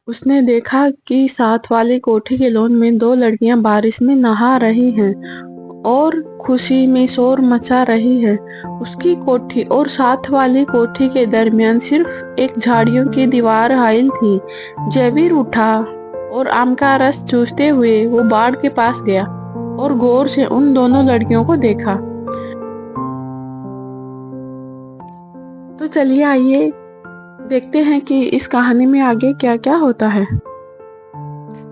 उसने देखा कि साथ वाली कोठी के लॉन में दो लड़कियां बारिश में नहा रही हैं और खुशी में शोर मचा रही है। उसकी कोठी और साथ वाली कोठी के दरमियान सिर्फ एक झाड़ियों की दीवार हाइल थी। जयवीर उठा और आम का रस चूसते हुए वो बाड़ के पास गया और गौर से उन दोनों लड़कियों को देखा। तो चलिए आइए देखते हैं कि इस कहानी में आगे क्या क्या होता है।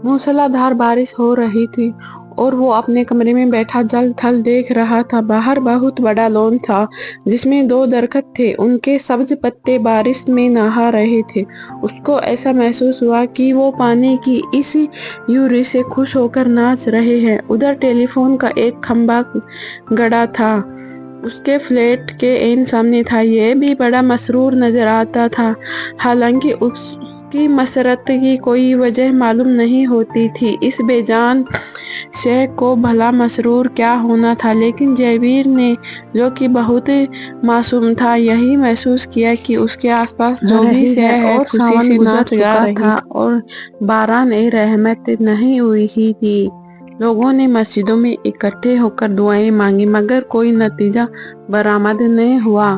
मूसलाधार बारिश हो रही थी और वो अपने कमरे में बैठा जल थल देख रहा था। बाहर बहुत बड़ा लॉन था जिसमें दो दरख्त थे। उनके सब्ज पत्ते बारिश में नहा रहे थे। उसको ऐसा महसूस हुआ कि वो पानी की इस यूरी से खुश होकर नाच रहे हैं। उधर टेलीफोन का एक खंभा गड़ा था, उसके फ्लैट के एन सामने था। यह भी बड़ा मसरूर नजर आता था, हालांकि उसकी मसरत की कोई वजह मालूम नहीं होती थी। इस बेजान शय को भला मसरूर क्या होना था, लेकिन जयवीर ने, जो कि बहुत मासूम था, यही महसूस किया कि उसके आसपास जो भी शय है और खुशी सावन से गुजर नाच गा चुका रही था और बारान ए रहमत नहीं हुई ही थी। लोगों ने मस्जिदों में इकट्ठे होकर दुआएं मांगी, मगर कोई नतीजा बरामद नहीं हुआ।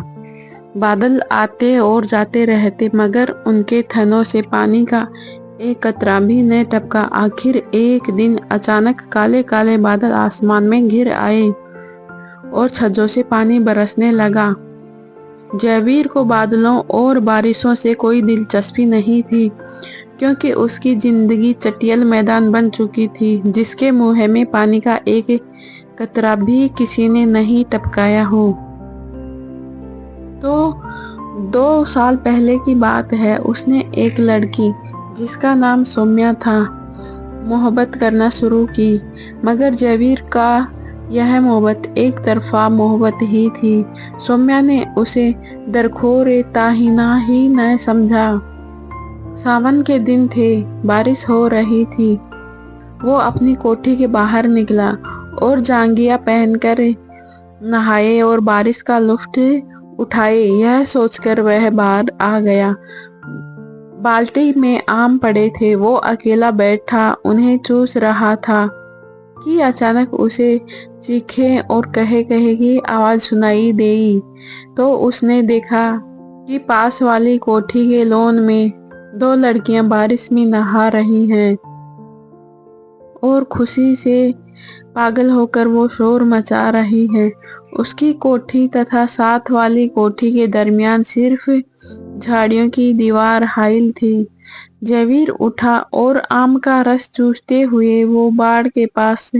बादल आते और जाते रहते, मगर उनके थनों से पानी का एक कतरा भी न टपका। आखिर एक दिन अचानक काले काले बादल आसमान में घिर आए और छज्जों से पानी बरसने लगा। जयवीर को बादलों और बारिशों से कोई दिलचस्पी नहीं थी, क्योंकि उसकी जिंदगी चटियल मैदान बन चुकी थी, जिसके मुंह में पानी का एक कतरा भी किसी ने नहीं टपकाया हो। तो 2 साल पहले की बात है। उसने एक लड़की, जिसका नाम सौम्या था, मोहब्बत करना शुरू की, मगर जयवीर का यह मोहब्बत एक तरफा मोहब्बत ही थी। सौम्या ने उसे दरखोर ताहिना ही न समझा। सावन के दिन थे, बारिश हो रही थी। वो अपनी कोठी के बाहर निकला और जांघिया पहनकर नहाए और बारिश का लुत्फ उठाए, यह सोचकर वह बाहर आ गया। बाल्टी में आम पड़े थे। वो अकेला बैठा उन्हें चूस रहा था कि अचानक उसे चीखे और कहे कहे की आवाज सुनाई देई। तो उसने देखा कि पास वाली कोठी के लॉन में दो लड़कियां बारिश में नहा रही हैं और खुशी से पागल होकर वो शोर मचा रही है। उसकी कोठी तथा साथ वाली कोठी के दरमियान सिर्फ झाड़ियों की दीवार हाइल थी। जयवीर उठा और आम का रस चूसते हुए वो बाड़ के पास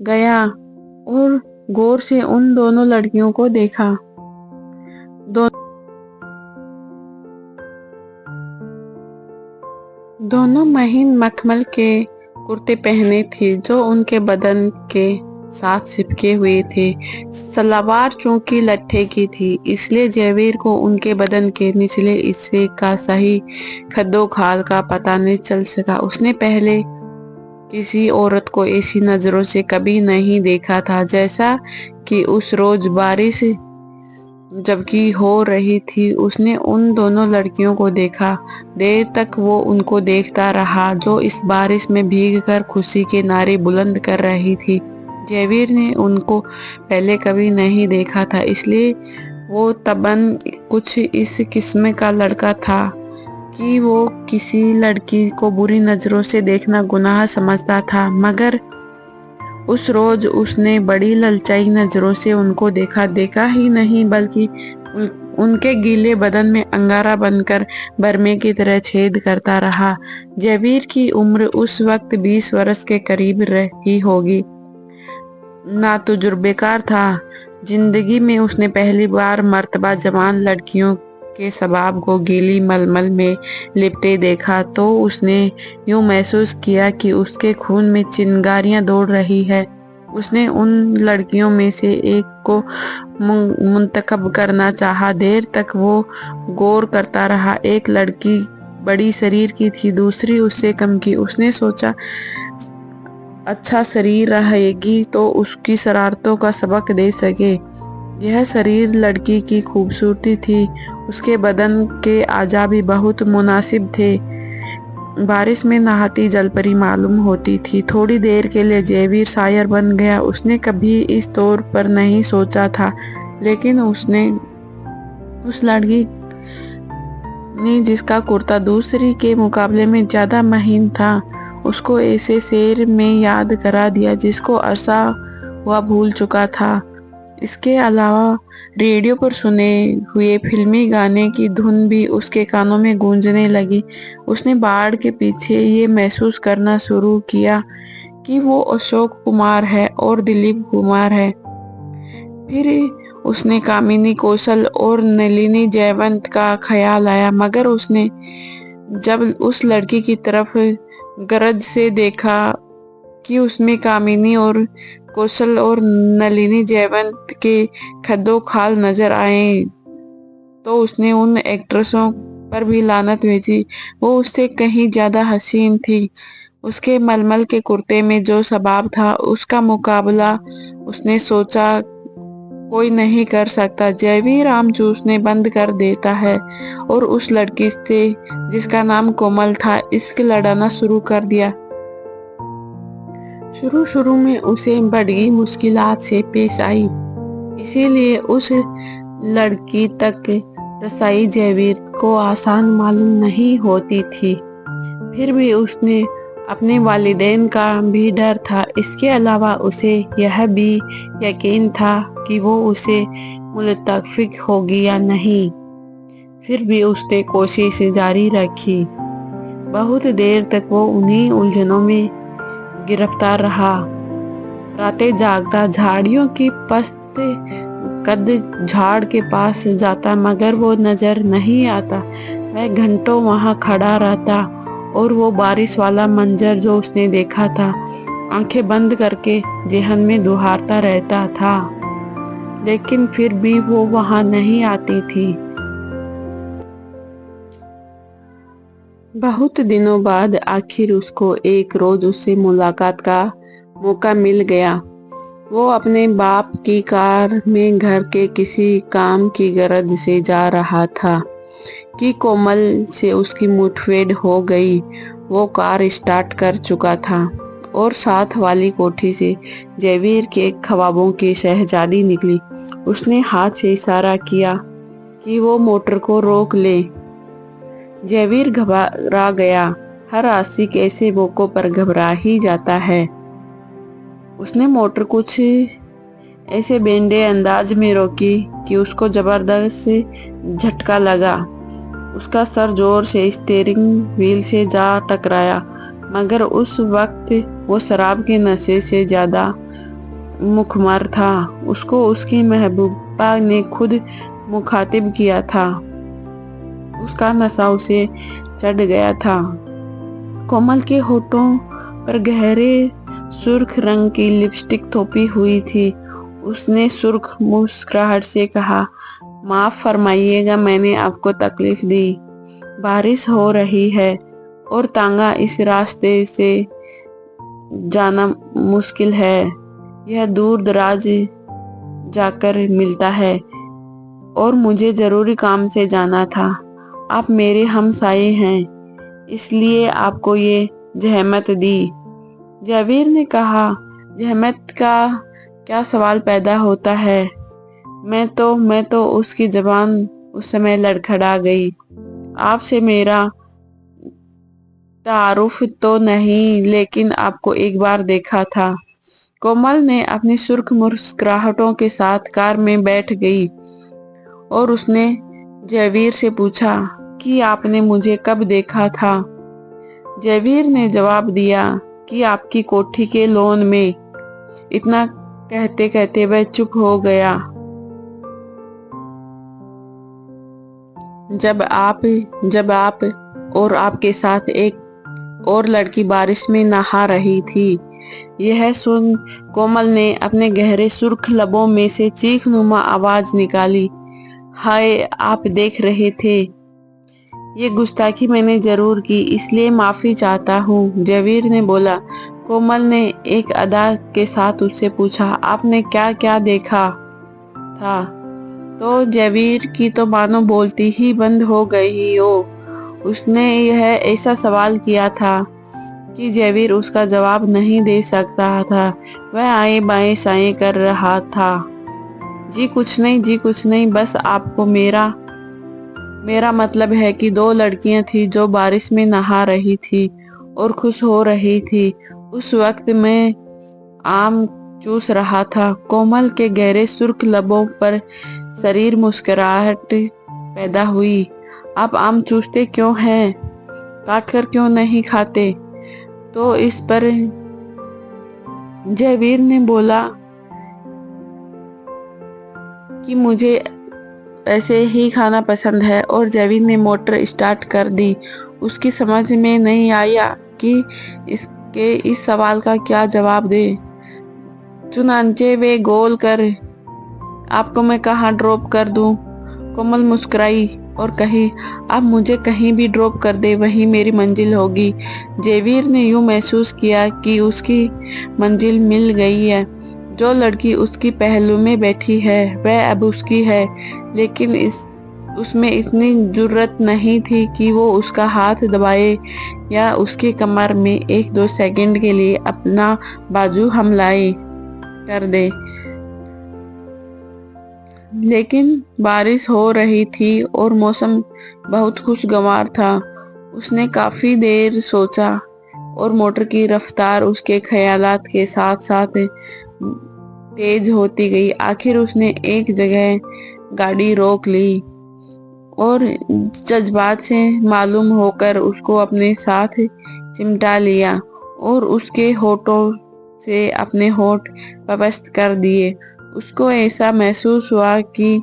गया और गौर से उन दोनों लड़कियों को देखा। दोनों महीन मखमल के कुर्ते पहने थे, जो उनके बदन के साथ चिपके हुए थे। सलवार चूंकि लट्ठे की थी, इसलिए जयवीर को उनके बदन के निचले हिस्से का सही खद्दोखाल का पता नहीं चल सका। उसने पहले किसी औरत को ऐसी नजरों से कभी नहीं देखा था, जैसा कि उस रोज बारिश जबकि हो रही थी उसने उन दोनों लड़कियों को देखा। देर तक वो उनको देखता रहा, जो इस बारिश में भीगकर खुशी के नारे बुलंद कर रही थी। जयवीर ने उनको पहले कभी नहीं देखा था, इसलिए वो तबन कुछ इस किस्म का लड़का था कि वो किसी लड़की को बुरी नजरों से देखना गुनाह समझता था। मगर उस रोज उसने बड़ी ललचाई नजरों से उनको देखा ही नहीं, बल्कि उनके गीले बदन में अंगारा बनकर बरमे की तरह छेद करता रहा। जयवीर की उम्र उस वक्त 20 वर्ष के करीब रही होगी। ना तजुर्बेकार था। जिंदगी में उसने पहली बार मर्तबा जवान लड़कियों के शबाब को गीली मलमल में लिपटे देखा, तो उसने यूं महसूस किया कि उसके खून में चिंगारियां दौड़ रही है। उसने उन लड़कियों में से एक को मुंतखब करना चाहा। देर तक वो गौर करता रहा। एक लड़की बड़ी शरीर की थी, दूसरी उससे कम की। उसने सोचा अच्छा शरीर रहेगी तो उसकी शरारतों का सबक दे सके। यह शरीर लड़की की खूबसूरती थी। उसके बदन के आजा भी बहुत मुनासिब थे। बारिश में नहाती जलपरी मालूम होती थी। थोड़ी देर के लिए जयवीर शायर बन गया। उसने कभी इस तौर पर नहीं सोचा था, लेकिन उसने उस लड़की ने जिसका कुर्ता दूसरी के मुकाबले में ज्यादा महीन था, उसको ऐसे शेर में याद करा दिया जिसको अरसा हुआ भूल चुका था। इसके अलावा रेडियो पर सुने हुए फिल्मी गाने की धुन भी उसके कानों में गूंजने लगी। उसने बाढ़ के पीछे ये महसूस करना शुरू किया कि वो अशोक कुमार है और दिलीप कुमार है। फिर उसने कामिनी कौशल और नलिनी जयवंत का ख्याल आया, मगर उसने जब उस लड़की की तरफ गरज से देखा कि उसमें कामिनी और कौशल और नलिनी जयवंत के खद्दो खाल नजर आए, तो उसने उन एक्ट्रेसों पर भी लानत भेजी। वो उससे कहीं ज्यादा हसीन थी। उसके मलमल के कुर्ते में जो शबाब था, उसका मुकाबला उसने सोचा कोई नहीं कर सकता। जयवीर आम चूसने बंद कर देता है और उस लड़की से जिसका नाम कोमल था इश्क लड़ाना शुरू कर दिया। शुरू में उसे बड़ी मुश्किलात से पेश आई, इसीलिए उस लड़की तक रसाई जयवीर को आसान मालूम नहीं होती थी। फिर भी उसने अपने वालिदैन का भी डर था। इसके अलावा उसे यह भी यकीन था कि वो उसे मुल्तफिक होगी या नहीं। फिर भी उसने कोशिश जारी रखी। बहुत देर तक वो उन्हीं उलझनों में गिरफ्तार रहा। रातें जागता, झाड़ियों की पस्त कद झाड़ के पास जाता, मगर वो नजर नहीं आता। वह घंटों वहां खड़ा रहता और वो बारिश वाला मंजर जो उसने देखा था आंखें बंद करके जेहन में दुहारता रहता था, लेकिन फिर भी वो वहां नहीं आती थी। बहुत दिनों बाद आखिर उसको एक रोज उससे मुलाकात का मौका मिल गया। वो अपने बाप की कार में घर के किसी काम की गरज से जा रहा था कि कोमल से उसकी मुठभेड़ हो गई। वो कार स्टार्ट कर चुका था और साथ वाली कोठी से जयवीर के ख्वाबों की शहजादी निकली। उसने हाथ से इशारा किया कि वो मोटर को रोक ले। जयवीर घबरा गया। हर आशिक ऐसे मौकों पर घबरा ही जाता है। उसने मोटर कुछ ऐसे बेंडे अंदाज में रोकी कि उसको जबरदस्त झटका लगा। उसका सर जोर से स्टीयरिंग व्हील से जा टकराया, मगर उस वक्त वो शराब के नशे से ज्यादा मुखमर था। उसको उसकी महबूबा ने खुद मुखातिब किया था। उसका नशा उसे चढ़ गया था। कोमल के होठों पर गहरे सुर्ख रंग की लिपस्टिक थोपी हुई थी। उसने सुर्ख मुस्कुराहट से कहा, माफ फरमाइएगा मैंने आपको तकलीफ दी। बारिश हो रही है और तांगा इस रास्ते से जाना मुश्किल है। यह दूर दराज जाकर मिलता है और मुझे जरूरी काम से जाना था। आप मेरे हमसाये हैं, इसलिए आपको ये जहमत दी। जयवीर ने कहा, जहमत का क्या सवाल पैदा होता है। मैं तो उसकी जबान उस समय लड़खड़ा गई। आपसे मेरा तारुफ तो नहीं, लेकिन आपको एक बार देखा था। कोमल ने अपनी सुर्ख मुस्कुराहटों के साथ कार में बैठ गई और उसने जयवीर से पूछा कि आपने मुझे कब देखा था। जयवीर ने जवाब दिया कि आपकी कोठी के लॉन में। इतना कहते कहते वह चुप हो गया। जब आप और आपके साथ एक और लड़की बारिश में नहा रही थी। यह सुन कोमल ने अपने गहरे सुर्ख लबों में से चीखनुमा आवाज निकाली, हाय आप देख रहे थे। ये गुस्ताखी मैंने जरूर की, इसलिए माफी चाहता हूँ, जयवीर ने बोला। कोमल ने एक अदा के साथ उससे पूछा, आपने क्या क्या देखा था। तो जयवीर की तो मानो बोलती ही बंद हो गई हो उसने यह ऐसा सवाल किया था कि जयवीर उसका जवाब नहीं दे सकता था। वह आए बाएं साएं कर रहा था। जी कुछ नहीं, जी कुछ नहीं, बस आपको मेरा मतलब है कि दो लड़कियां थी जो बारिश में नहा रही थी और खुश हो रही थी। उस वक्त मैं आम चूस रहा था। कोमल के गहरे सुर्ख लबों पर शरीर मुस्कुराहट पैदा हुई। आप आम चूसते क्यों हैं? काट कर क्यों नहीं खाते? तो इस पर जयवीर ने बोला कि मुझे ऐसे ही खाना पसंद है, और जयवीर ने मोटर स्टार्ट कर दी। उसकी समझ में नहीं आया कि इसके इस सवाल का क्या जवाब दे। चुनांचे वे गोल कर, आपको मैं कहाँ ड्रॉप कर दूं? कोमल मुस्कुराई और कही, आप मुझे कहीं भी ड्रॉप कर दे, वही मेरी मंजिल होगी। जयवीर ने यूं महसूस किया कि उसकी मंजिल मिल गई है। जो लड़की उसकी पहलू में बैठी है वह अब उसकी है, लेकिन उसमें इतनी जुर्रत नहीं थी कि वो उसका हाथ दबाए या उसकी कमर में एक दो सेकंड के लिए अपना बाजू हमलाए कर दे। लेकिन बारिश हो रही थी और मौसम बहुत खुशगवार था। उसने काफी देर सोचा और मोटर की रफ्तार उसके ख्यालात के साथ साथ तेज होती गई। आखिर उसने एक जगह गाड़ी रोक ली और जज्बात से मालूम होकर उसको अपने साथ चिमटा लिया और उसके होठों से अपने होठ पबस्त कर दिए। उसको ऐसा महसूस हुआ कि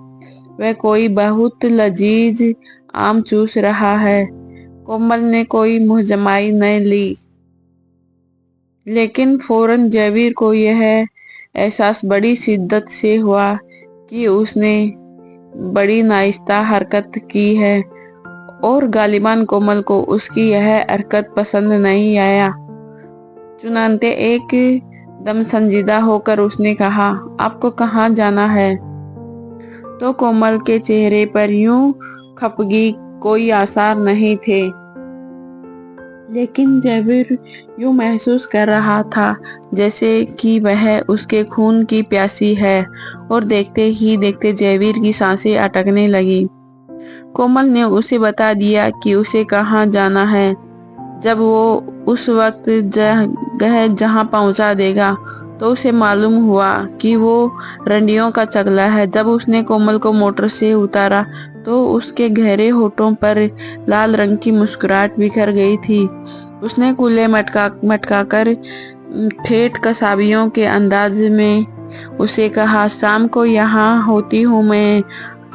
वह कोई बहुत लजीज आम चूस रहा है। कोमल ने कोई मुहजमाई न ली, लेकिन फौरन जयवीर को यह एहसास बड़ी शिद्दत से हुआ कि उसने बड़ी नाइस्ता हरकत की है, और गालिबान कोमल को उसकी यह हरकत पसंद नहीं आया। चुनांते एक दम संजीदा होकर उसने कहा, आपको कहाँ जाना है? तो कोमल के चेहरे पर यूं खफगी कोई आसार नहीं थे, लेकिन जयवीर यूं महसूस कर रहा था जैसे कि वह उसके खून की प्यासी है, और देखते ही देखते जयवीर की सांसें अटकने लगी। कोमल ने उसे बता दिया कि उसे कहाँ जाना है। जब वो उस वक्त जगह जहाँ पहुंचा देगा तो उसे मालूम हुआ कि वो रंडियों का चगला है। जब उसने कोमल को मोटर से उतारा तो उसके गहरे होठों पर लाल रंग की मुस्कुराहट बिखर गई थी। उसने कूल्हे मटका कर ठेठ कसाबियों के अंदाज में उसे कहा, शाम को यहाँ होती हूँ मैं,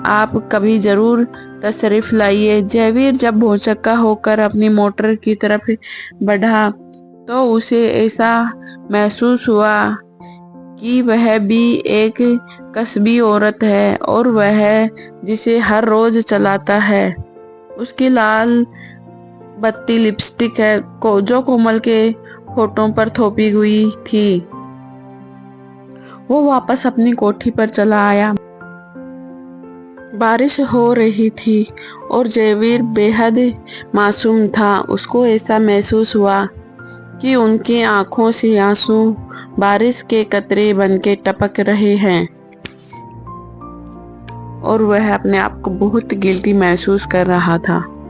आप कभी जरूर तशरीफ लाइए। जयवीर जब भौचक्का होकर अपनी मोटर की तरफ बढ़ा तो उसे ऐसा महसूस हुआ कि वह भी एक कस्बी औरत है और वह जिसे हर रोज चलाता है। उसकी लाल बत्ती लिपस्टिक है जो कोमल के होठों पर थोपी हुई थी। वो वापस अपनी कोठी पर चला आया। बारिश हो रही थी और जयवीर बेहद मासूम था। उसको ऐसा महसूस हुआ कि उनकी आंखों से आंसू बारिश के कतरे बनके टपक रहे हैं, और वह अपने आप को बहुत गिल्टी महसूस कर रहा था।